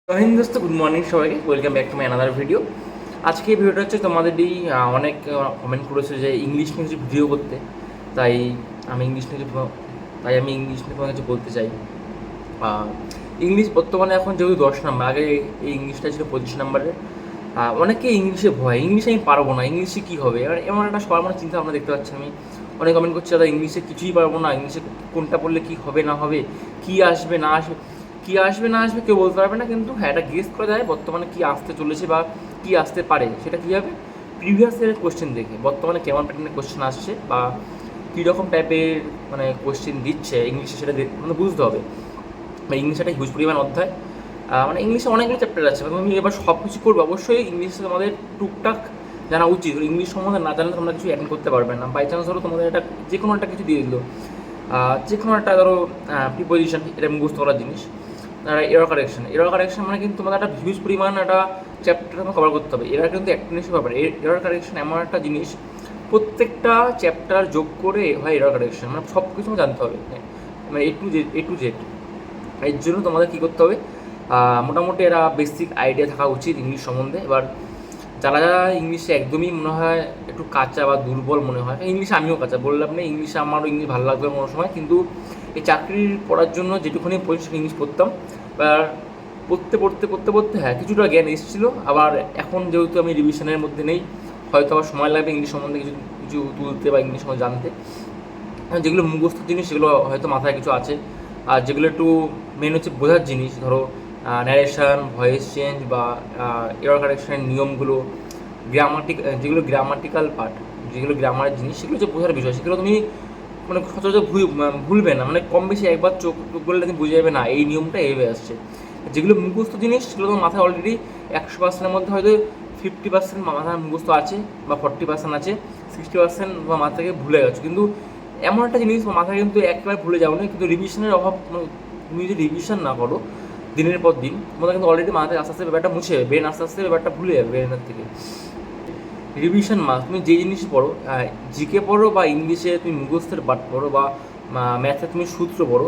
হিন্দ দোস্ত, good morning সবাইকে। Welcome back to my another video. আজকে এই ভিডিওটা হচ্ছে তোমাদেরই অনেক কমেন্ট করেছে যে ইংলিশ নিয়ে কিছু ভিডিও করতে। তাই আমি ইংলিশ নিয়ে তোমার কিছু বলতে চাই। ইংলিশ বর্তমানে এখন যেহেতু 10 নম্বর, আগে এই ইংলিশটা ছিল 25 নম্বরে। অনেকে ইংলিশে ভয়, ইংলিশে আমি পারবো না, ইংলিশে কী হবে, এবার এমন একটা সবার মানে চিন্তা ভাবনা দেখতে পাচ্ছি আমি। অনেক কমেন্ট করছে দাদা ইংলিশে কিছুই পারবো না, ইংলিশে কোনটা পড়লে কী হবে না হবে, কী আসবে না আসবে। কী আসবে না আসবে কেউ বলতে পারবে না, কিন্তু হ্যাঁ এটা গেস করা যায় বর্তমানে কী আসতে চলেছে বা কী আসতে পারে। সেটা কী হবে, প্রিভিয়াস ইয়ারের কোশ্চেন দেখে বর্তমানে কেমন প্যাটার্নের কোশ্চেন আসছে বা কীরকম টাইপের মানে কোশ্চেন দিচ্ছে ইংলিশে, সেটা মানে বুঝতে হবে। বা ইংলিশ একটা হিউজ পরিমাণ অধ্যায়, মানে ইংলিশে অনেকগুলো চ্যাপ্টার আছে। তুমি এবার সব কিছু করবে, অবশ্যই ইংলিশে তোমাদের টুকটাক জানা উচিত। ইংলিশ সম্বন্ধে না জানলে তোমরা কিছু অ্যাটেন্ড করতে পারবে না। বাই চান্স ধরো তোমাদের একটা যে কোনো একটা কিছু দিয়ে দিল, যে কোনো একটা ধরো প্রিপোজিশন, এটা মুখস্থ করার জিনিস। এরর কারেকশন মানে কিন্তু তোমাদের একটা হিউজ পরিমাণ একটা চ্যাপ্টার তোমাকে কভার করতে হবে। এরা কিন্তু একটা জিনিস ব্যাপার, এরর কারেকশন এমন একটা জিনিস, প্রত্যেকটা চ্যাপ্টার যোগ করে হয় এরর কারেকশন, মানে সব কিছু জানতে হবে, মানে এ টু জেড। এর জন্য তোমাদের কী করতে হবে, মোটামুটি এরা বেসিক আইডিয়া থাকা উচিত ইংলিশ সম্বন্ধে। এবার যারা যারা ইংলিশে একদমই মনে হয় একটু কাঁচা বা দুর্বল মনে হয়, ইংলিশে আমিও কাঁচা, বললাম না ইংলিশে আমারও ইংলিশ ভালো লাগবে কোনো সময়, কিন্তু এই চাকরির পড়ার জন্য যেটুকুনি পরিষ্কার ইংলিশ পড়তাম, এবার পড়তে হ্যাঁ কিছুটা জ্ঞান এসেছিলো। আবার এখন যেহেতু আমি রিভিশনের মধ্যে নেই, হয়তো আবার সময় লাগবে ইংলিশ সম্বন্ধে কিছু কিছু তুলতে বা ইংলিশ সম্বন্ধে জানতে। যেগুলো মুখস্থ জিনিস সেগুলো হয়তো মাথায় কিছু আছে, আর যেগুলো একটু মেন হচ্ছে বোঝার জিনিস, ধরো ন্যারেশন, ভয়েস চেঞ্জ বা এরর কারেকশনের নিয়মগুলো, যেগুলো গ্রামাটিক্যাল পার্ট, যেগুলো গ্রামারের জিনিস, সেগুলো হচ্ছে বোঝার বিষয়। সেগুলো তুমি মানে সচরাচর ভুলবে না, মানে কম বেশি একবার চোখ বললে তুমি বুঝে যাবে না এই নিয়মটা এইভাবে আসছে। যেগুলো মুখস্থ জিনিস সেগুলো তোমার মাথায় অলরেডি 100%-এর মধ্যে হয়তো 50% মাথায় মুখস্থ আছে বা 40% আছে, 60% বা মাথা থেকে ভুলে গেছো। কিন্তু এমন একটা জিনিস মাথায় কিন্তু একবার ভুলে যাও না, কিন্তু রিভিশনের অভাব, তুমি যদি রিভিশন না করো দিনের পর দিন, তোমাদের কিন্তু অলরেডি মাথায় আস্তে আস্তে ব্যাপারটা মুছে যাবে, ব্রেন আস্তে আস্তে ব্যাপারটা ভুলে যাবে ব্রেনের থেকে। রিভিশন মাস্ট, তুমি যে জিনিস পড়ো, জিকে পড়ো বা ইংলিশে তুমি মুখস্থের পাঠ পড়ো বা ম্যাথে তুমি সূত্র পড়ো,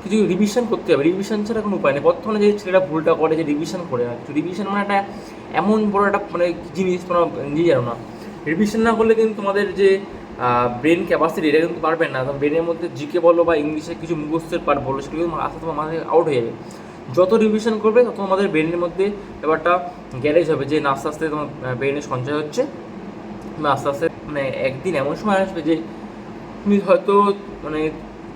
কিছু রিভিশন করতে হবে। রিভিশন ছাড়া কোনো উপায় নেই। বর্তমানে যে ছেলেরা ভুলটা করে যে রিভিশন করে না, কিছু রিভিশন মানে একটা এমন বড় একটা মানে জিনিস তোমরা নিজে জানো না। রিভিশন না করলে কিন্তু তোমাদের যে ব্রেন ক্যাপাসিটি, এটা কিন্তু পারবে না। ব্রেনের মধ্যে জিকে বলো বা ইংলিশে কিছু মুখস্থের পাঠ বলো, সেগুলো কিন্তু আস্তে তোমার মাথায় আউট হয়ে যাবে। যত রিভিশন করবে তত আমাদের ব্রেনের মধ্যে ব্যাপারটা গ্যারেজ হবে যে না, আস্তে আস্তে তোমার ব্রেনের সঞ্চয় হচ্ছে। আস্তে আস্তে মানে একদিন এমন সময় আসবে যে তুমি হয়তো মানে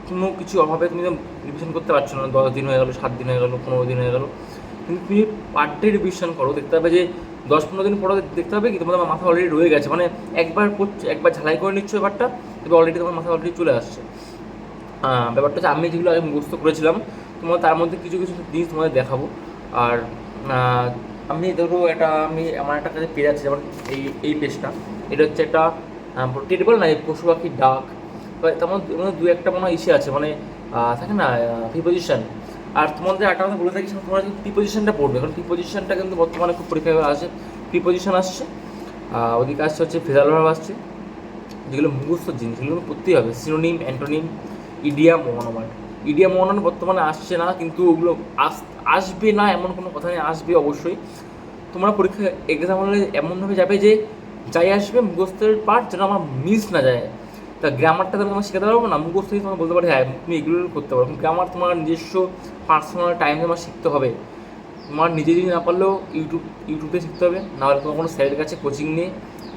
কোনো কিছু অভাবে তুমি রিভিশন করতে পারছো না, 10 দিন হয়ে গেলো, 7 দিন হয়ে গেলো, 15 দিন হয়ে গেলো, কিন্তু তুমি পার ডে রিভিশন করো, দেখতে হবে যে 10-15 দিন পরে দেখতে হবে কি তোমাদের মাথা অলরেডি রয়ে গেছে, মানে একবার করছো, একবার ঝালাই করে নিচ্ছ ব্যাপারটা, তবে অলরেডি তোমার মাথা অলরেডি চলে আসছে। ব্যাপারটা হচ্ছে আমি যেগুলো আগে মুখস্থ করেছিলাম, তোমার তার মধ্যে কিছু কিছু জিনিস তোমাদের দেখাবো। আর আমি ধরো আমি আমার একটা কাছে পেজ আছে, যেমন এই পেজটা, এটা হচ্ছে একটা টেবিল না, পশু পাখির ডাক, তেমন দু একটা মনে হয় ইসে আছে, মানে থাকে না প্রিপোজিশন। আর তোমাদের একটা কথা বলে থাকি, তোমরা কিন্তু প্রিপোজিশনটা পড়বে, কারণ প্রিপোজিশনটা কিন্তু বর্তমানে খুব পরীক্ষায় আসে। প্রিপোজিশন আসছে, ওদিকে আসছে হচ্ছে ফ্রেজাল ভার্ব আসছে, যেগুলো মুখস্থ জিনিস, সেগুলো পড়তেই হবে। Synonym, antonym, idiom, one word. Idiom one word বর্তমানে আসছে না, কিন্তু ওগুলো আসবে না এমন কোনো কথা নেই, আসবে অবশ্যই। তোমরা পরীক্ষা এক্সাম হলে এমনভাবে যাবে যে যাই আসবে মুখস্থের পার্ট যেন আমার মিস না যায়। তা গ্রামারটা তো তোমার শেখাতে পারবো না, মুখস্থই তোমার বলতে পারি হ্যাঁ তুমি এগুলো করতে পারো। গ্রামার তোমার নিজস্ব পার্সোনাল টাইম তোমার শিখতে হবে। তোমার নিজে যদি না পারলেও ইউটিউবে শিখতে হবে, নাহলে তোমার কোনো স্যারের কাছে কোচিং নিয়ে,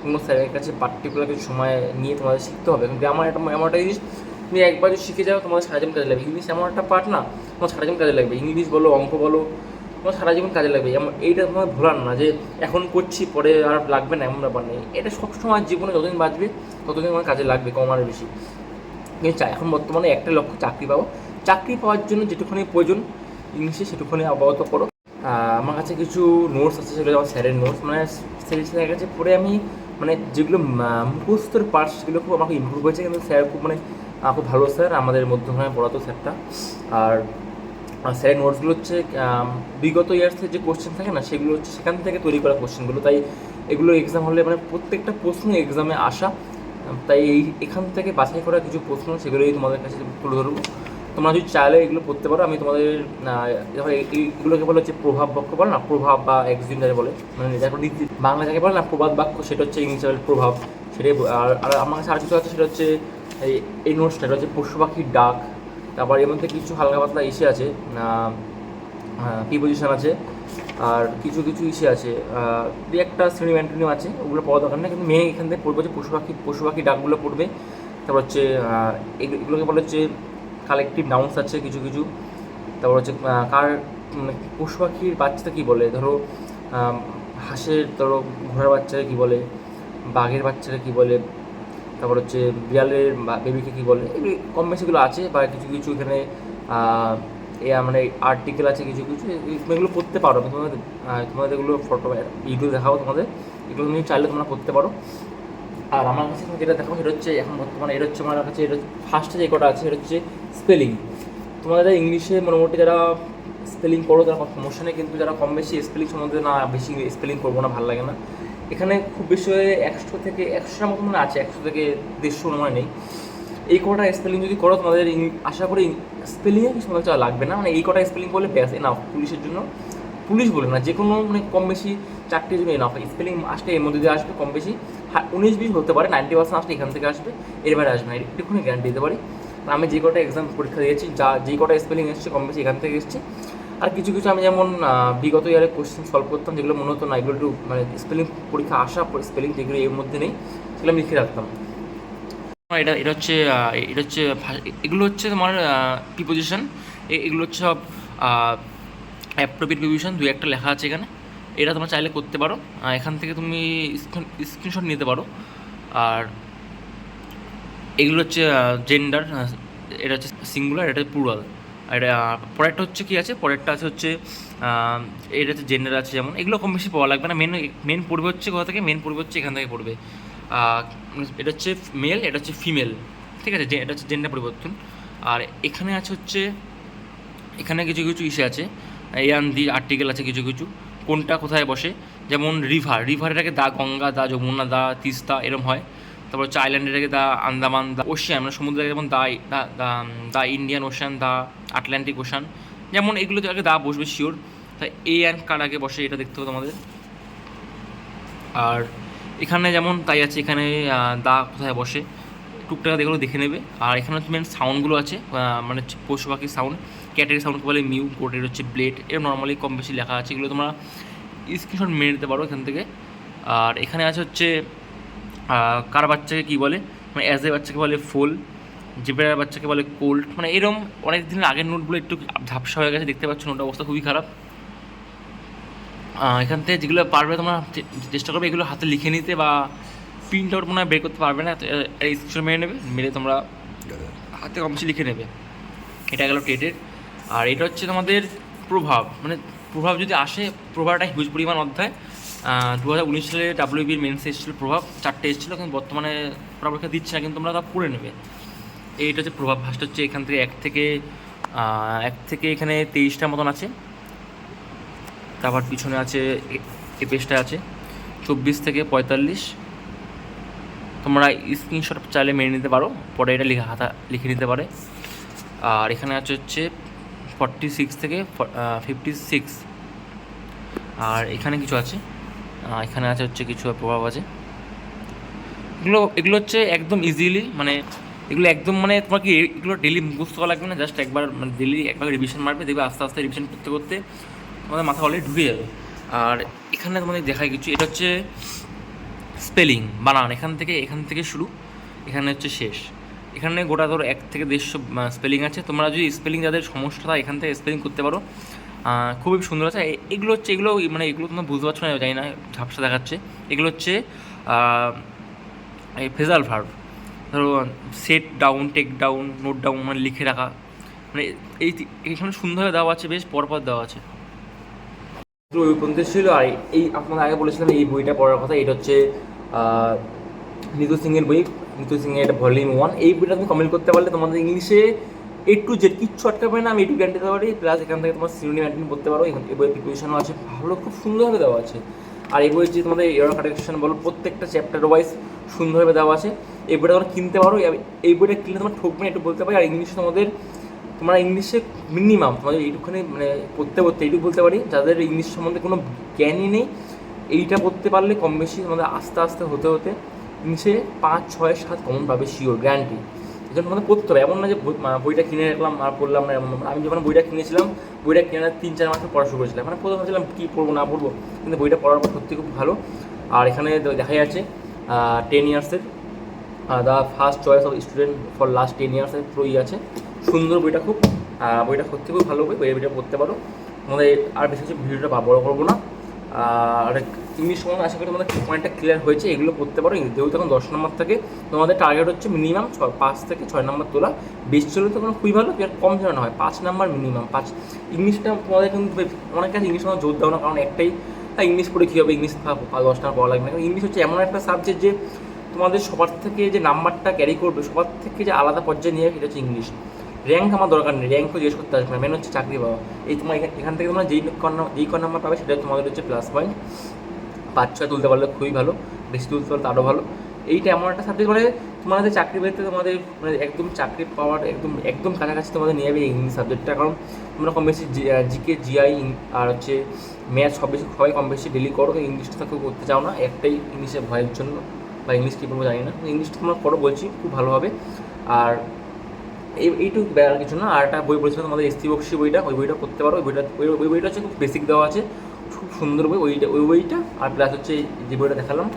কোনো স্যারের কাছে পার্টিকুলার কিছু সময় নিয়ে তোমাদের শিখতে হবে। কিন্তু গ্রামার এমন একটা জিনিস, তুমি একবার যদি শিখে যাও তোমাদের সারা জীবন কাজে লাগবে। ইংলিশ এমন একটা পার্ট না, তোমার সারা জীবন কাজে লাগবে। ইংলিশ বলো, অঙ্ক বলো, তোমার সারা জীবন কাজে লাগবে। এইটা তোমার ভোলার না যে এখন করছি পরে আর লাগবে না, এমন ব্যাপার নেই। এটা সবসময় জীবনে যতদিন বাঁচবে ততদিন আমার কাজে লাগবে, কম আর বেশি। কিন্তু এখন বর্তমানে একটা লক্ষ্য চাকরি পাবো। চাকরি পাওয়ার জন্য যেটুকুনি প্রয়োজন ইংলিশে সেটুকুনি অবগত করো। আমার কাছে কিছু নোটস আছে, সেগুলো আমার স্যারের নোটস, মানে স্যারের কাছে পড়ে আমি মানে যেগুলো মুখস্থর পার্টস, সেগুলো খুব আমাকে ইম্প্রুভ হয়েছে। কিন্তু স্যার খুব মানে খুব ভালো স্যার, আমাদের মধ্যখানে পড়াতো স্যারটা। আর স্যারের নোটসগুলো হচ্ছে বিগত ইয়ার্সের যে কোশ্চেন থাকে না, সেগুলো হচ্ছে সেখান থেকে তৈরি করা কোশ্চেনগুলো। তাই এগুলো এক্সাম হলে মানে প্রত্যেকটা প্রশ্ন এক্সামে আসা, তাই এখান থেকে বাছাই করা কিছু প্রশ্ন, সেগুলোই তোমাদের কাছে তুলে ধরবো। তোমরা যদি চাইলে এগুলো পড়তে পারো। আমি তোমাদের এগুলোকে বলে হচ্ছে প্রভাব বাক্য বলে না, প্রভাব বা এক্সিম যাকে বলে, মানে যাকে বাংলা যাকে বলে না প্রবাদ বাক্য, সেটা হচ্ছে ইংলিশে বলে প্রভাব। সেটাই আর আমার কাছে আর কিছু আছে, সেটা হচ্ছে এই নোটসটা, এটা হচ্ছে পশু পাখির ডাক। তারপর এর মধ্যে কিছু হালকা পাতলা ইসে আছে, প্রিপোজিশন আছে, আর কিছু কিছু ইসে আছে, দুই একটা শ্রেণী ম্যান্টনিম আছে, ওগুলো পড়া দরকার না, কিন্তু মেন এখান থেকে পড়বে যে পশু পাখি ডাকগুলো পড়বে। তারপর হচ্ছে এগুলোকে বলে হচ্ছে কালেকটিভ নাউন্স আছে কিছু কিছু। তারপর হচ্ছে কার মানে পশু পাখির বাচ্চাটা কী বলে, ধরো হাঁসের, ধরো ঘোড়ার বাচ্চাকে কী বলে, বাঘের বাচ্চাকে কী বলে, তারপর হচ্ছে বিড়ালের বেবিকে কী বলে, এগুলি কম বেশিগুলো আছে। বা কিছু কিছু এখানে মানে আর্টিকেল আছে কিছু কিছু, এগুলো পড়তে পারো। আমি তোমাদের এগুলো ফটো ভিডিও দেখাবো তোমাদের, এগুলো তুমি চাইলে তোমরা পড়তে পারো। আর আমার কাছে যেটা দেখাবো সেটা হচ্ছে এখন বর্তমানে এটা হচ্ছে আমার কাছে, এটা ফার্স্টে যে কটা আছে সেটা হচ্ছে স্পেলিং। তোমাদের ইংলিশে মোটামুটি যারা স্পেলিং করো তারা সমস্যা নেই, কিন্তু যারা কম বেশি স্পেলিং সম্বন্ধে না, বেশি স্পেলিং করবো না, ভালো লাগে না, এখানে খুব বেশি হয়ে 100 থেকে 100টার মতো মনে আছে, 100 থেকে 150 মনে নেই। এই কটা স্পেলিং যদি করো তোমাদের আশা করি স্পেলিংয়ে কিছু মনে লাগবে না, মানে এই কটা স্পেলিং করলে ব্যাস না পুলিশের জন্য, পুলিশ বলে না, যে কোনো মানে কম বেশি চাকরির জন্য এনাফ। স্পেলিং আসলে এর মধ্যে দিয়ে আসবে কম বেশি, 19-20 হতে পারে, 90% আসলে এখান থেকে আসবে, এর বাইরে আসবে না, একটুখানি গ্যারান্টি দিতে পারি। আমি যে কটা এক্সাম পরীক্ষা দিয়েছি, যেই কটা স্পেলিং এসছে কম বেশি এখান থেকে এসছে। আর কিছু কিছু আমি যেমন বিগত ইয়ারে কোশ্চেন সলভ করতাম, যেগুলো মনে হতো না, এগুলো একটু মানে স্পেলিং পরীক্ষা আসা স্পেলিং যেগুলো এর মধ্যে নেই সেগুলো আমি লিখে রাখতাম। এটা এটা হচ্ছে এগুলো হচ্ছে তোমার প্রিপোজিশন, এগুলো হচ্ছে সব অ্যাপ্রোপ্রিয়েট প্রিপোজিশন, দুই একটা লেখা আছে এখানে, এটা তোমরা চাইলে করতে পারো। এখান থেকে তুমি স্ক্রিনশট নিতে পারো। আর এগুলো হচ্ছে জেন্ডার, এটা হচ্ছে সিঙ্গুলার, এটা হচ্ছে প্লুরাল। আর এটা পরেরটা হচ্ছে কী আছে, পরেরটা আছে হচ্ছে এটা হচ্ছে জেন্ডার আছে, যেমন এগুলো কম বেশি পাওয়া লাগবে না। মেন পড়বে হচ্ছে কোথা থেকে, মেন পড়বে হচ্ছে এখান থেকে পড়বে। এটা হচ্ছে মেল, এটা হচ্ছে ফিমেল, ঠিক আছে, এটা হচ্ছে জেন্ডার পরিবর্তন। আর এখানে আছে হচ্ছে, এখানে কিছু কিছু ইসে আছে, ইয়ান দি আর্টিকেল আছে কিছু কিছু, কোনটা কোথায় বসে, যেমন রিভার এটাকে দা গঙ্গা, দা যমুনা, দা তিস্তা এরম হয়। তারপর হচ্ছে আইল্যান্ড এটাকে দা আন্দামান, দা ওশিয়ান মানে সমুদ্রে, যেমন the Indian ocean, the Atlantic ocean, যেমন এগুলো আগে দা বসবে শিওর। তাই এ অ্যান্ড কার আগে বসে এটা দেখতে হবে তোমাদের। আর এখানে যেমন তাই আছে, এখানে দা কোথায় বসে টুকটাক দেখলো দেখে নেবে। আর এখানে হচ্ছে মেন সাউন্ডগুলো আছে, মানে পশু পাখির সাউন্ড, ক্যাটের সাউন্ডকে বলে মিউ, গোটের হচ্ছে ব্লেড, এর নর্মালি কম বেশি লেখা আছে, এগুলো তোমরা স্ক্রিনশট মেরে নিতে পারো এখান থেকে। আর এখানে আছে হচ্ছে কার বাচ্চাকে কী বলে, মানে অ্যাজ এ বাচ্চাকে বলে ফুল, জেব্রার বাচ্চাকে বলে কোল্ড, মানে এরকম অনেক দিনের আগের নোটগুলো একটু ঝাপসা হয়ে গেছে, দেখতে পাচ্ছ নোটের অবস্থা খুবই খারাপ। এখান থেকে যেগুলো পারবে তোমরা চেষ্টা করবে এগুলো হাতে লিখে নিতে, বা প্রিন্ট আউট মনে হয় বের করতে পারবে না, স্ক্রিনশট মেরে নেবে, মেরে তোমরা হাতে কম বেশি লিখে নেবে। এটা গেল টেটের। আর এটা হচ্ছে তোমাদের প্রভাব, মানে প্রভাব যদি আসে, প্রভাবটা হিউজ পরিমাণ অধ্যায়। 2019 সালে ডাব্লিউবির মেন্সে এসেছিলো প্রভাব, 4টে এসেছিলো, কিন্তু বর্তমানে পরীক্ষা দিচ্ছে না, কিন্তু তোমরা তা পড়ে নেবে। এইটা হচ্ছে প্রভাব। ফার্স্ট হচ্ছে এখান থেকে এক থেকে এখানে 23টার মতন আছে। তারপর পিছনে আছে এই পেজটা আছে 24 থেকে 45, তোমরা স্ক্রিনশট চাইলে মেরে নিতে পারো, পরে এটা লিখে নিতে পারে। আর এখানে আছে হচ্ছে 46 থেকে 56। আর এখানে কিছু আছে, এখানে আছে হচ্ছে কিছু প্রভাব আছে। এগুলো হচ্ছে একদম ইজিলি, মানে এগুলো একদম মানে তোমার কি এগুলো ডেলি মুখস্থ করা লাগবে না, জাস্ট একবার মানে ডেলি একবার রিভিশন মারবে, দেখবে আস্তে আস্তে রিভিশন করতে করতে তোমাদের মাথা অলরেডি ঢুকে যাবে। আর এখানে তোমাদের দেখায় কিছু, এটা হচ্ছে স্পেলিং বানান, এখান থেকে শুরু, এখানে হচ্ছে শেষ। এখানে গোটা ধরো 1 থেকে 150 স্পেলিং আছে। তোমরা যদি স্পেলিং যাদের সমস্যা হয় এখান থেকে স্পেলিং করতে পারো, খুবই সুন্দর আছে। এগুলো হচ্ছে মানে এগুলো তোমরা বুঝতে পারছো না, জানি না, ঝাপসা দেখাচ্ছে। এগুলো হচ্ছে এই ফেজাল ভার্ব, ধরো set down, take down, note down, মানে লিখে রাখা, মানে এইখানে সুন্দরভাবে দেওয়া আছে, বেশ পরপর দেওয়া আছে। ওই পর্যন্ত ছিল। আর এই আপনাদের আগে বলেছিলাম এই বইটা পড়ার কথা, এটা হচ্ছে নিতু সিংয়ের বই, নিতু সিংয়ের এটা ভলিউম 1। এই বইটা তুমি কমপ্লিট করতে পারলে তোমাদের ইংলিশে A to Z কিচ্ছু আটকাবে না, আমি এটু গ্যারান্টি দিতে পারি। প্লাস এখান থেকে তোমার সিনোনিম অ্যান্টোনিম করতে পারো, এই বইয়ের প্রিপারেশনও আছে, ভালো, খুব সুন্দরভাবে দেওয়া আছে। আর এই বইয়ের যে তোমাদের এরর কারেকশন বলো, প্রত্যেকটা চ্যাপ্টার ওয়াইজ সুন্দরভাবে দেওয়া আছে। এই বইটা তোমরা কিনতে পারো, এই বইটা কিনলে তোমার ঠকবে না, একটু বলতে পারি। আর ইংলিশে তোমাদের তোমরা ইংলিশে মিনিমাম তোমাদের এইটুখানি মানে পড়তে এইটুকু বলতে পারি, যাদের ইংলিশ সম্বন্ধে কোনো জ্ঞানই নেই, এইটা পড়তে পারলে কম বেশি তোমাদের আস্তে আস্তে হতে হতে ইংলিশে 5, 6, 7 কমন পাবে, শিওর, গ্যারান্টি। এই জন্য তোমাদের পড়তে হবে। এমন না যে বইটা কিনে রাখলাম আর পড়লাম না, এমন না। আমি যখন বইটা কিনেছিলাম, বইটা কেনার 3-4 মাস পড়া শুরু করেছিলাম, মানে প্রথমে ভাবছিলাম কী পড়বো না পড়বো, কিন্তু বইটা পড়ার পর সত্যি খুব ভালো। আর এখানে দেখা যাচ্ছে 10 ইয়ার্সের the first choice of student for last 10 ইয়ার্সের পুরো আছে, সুন্দর বইটা খুব। বইটা সত্যি খুব ভালো বই, বইটা পড়তে পারো। তোমাদের আর বেশি কিছু ভিডিওটা বড় করবো না। আর ইংলিশ সম্বন্ধে আশা করি তোমাদের পয়েন্টটা ক্লিয়ার হয়েছে, এগুলো করতে পারো। যেহেতু এখন 10 নম্বর থাকে, তোমাদের টার্গেট হচ্ছে মিনিমাম 5 থেকে 6 নম্বর তোলা। বেশি চলে তো কোনো খুবই ভালো, আর কম যেন না হয়, 5 নম্বর মিনিমাম 5। ইংলিশটা তোমাদের কিন্তু অনেক কাছে ইংলিশ জোর দাও না, কারণ একটাই ইংলিশ পড়ে কী হবে, ইংলিশ 10 নম্বর পড়া লাগবে না। ইংলিশ হচ্ছে এমন একটা সাবজেক্ট যে তোমাদের সবার থেকে যে নাম্বারটা ক্যারি করবে, সবার থেকে যে আলাদা পর্যায়ে নিয়ে এটা হচ্ছে ইংলিশ। র্যাঙ্ক আমার দরকার নেই, র্যাঙ্কও জিজ্ঞেস করতে আসবে না, মেন হচ্ছে চাকরি পাওয়া। এই তোমার এখান থেকে তোমরা যেই ক নাম্বার পাবে সেটা তোমাদের হচ্ছে প্লাস পয়েন্ট। 5-6 তুলতে পারলে খুবই ভালো, বেশি তুলতে পারলে আরও ভালো। এইটা এমন একটা সাবজেক্ট মানে তোমাদের চাকরি পেতে তোমাদের মানে একদম চাকরি পাওয়ার একদম একদম কাছাকাছি তোমাদের নিয়ে যাবে ইংলিশ সাবজেক্টটা। কারণ তোমরা কম বেশি জিকে, জিআই আর হচ্ছে ম্যাথ সবাই কম বেশি ডেলি করো, ইংলিশটা তো কেউ করতে চাও না, একটাই ইংলিশের ভয়ের জন্য, বা ইংলিশ কী বলবো জানি না। ইংলিশটা তোমরা করো বলছি, খুব ভালো হবে। আর এইটুকু আর কিছু না। আর একটা বই বলেছিলাম তোমাদের এসটি বক্সি বইটা, ওই বইটা পড়তে পারো। ওই বইটা হচ্ছে খুব বেসিক দেওয়া আছে, খুব সুন্দর বই ওই বইটা। আর প্লাস হচ্ছে যে বইটা দেখালাম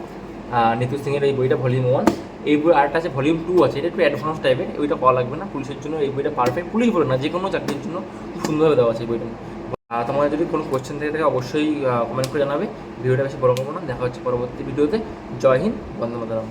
নিতু সিংয়ের এই বইটা ভলিউম 1, এই বই আরেকটা আছে ভলিউম 2 আছে, এটা একটু অ্যাডভান্স টাইপের, ওইটা পাওয়া লাগবে না। পুলিশের জন্য এই বইটা পারফেক্ট, পুলিশ বলে না, যে কোনো চাকরির জন্য খুব সুন্দরভাবে দেওয়া আছে এই বইটা। তোমাদের যদি কোনো কোয়েশ্চেন থেকে থাকে অবশ্যই কমেন্ট করে জানাবে। ভিডিওটা বেশি বড় করবো না, দেখা হচ্ছে পরবর্তী ভিডিওতে। জয় হিন্দ, বন্দে মাতরম।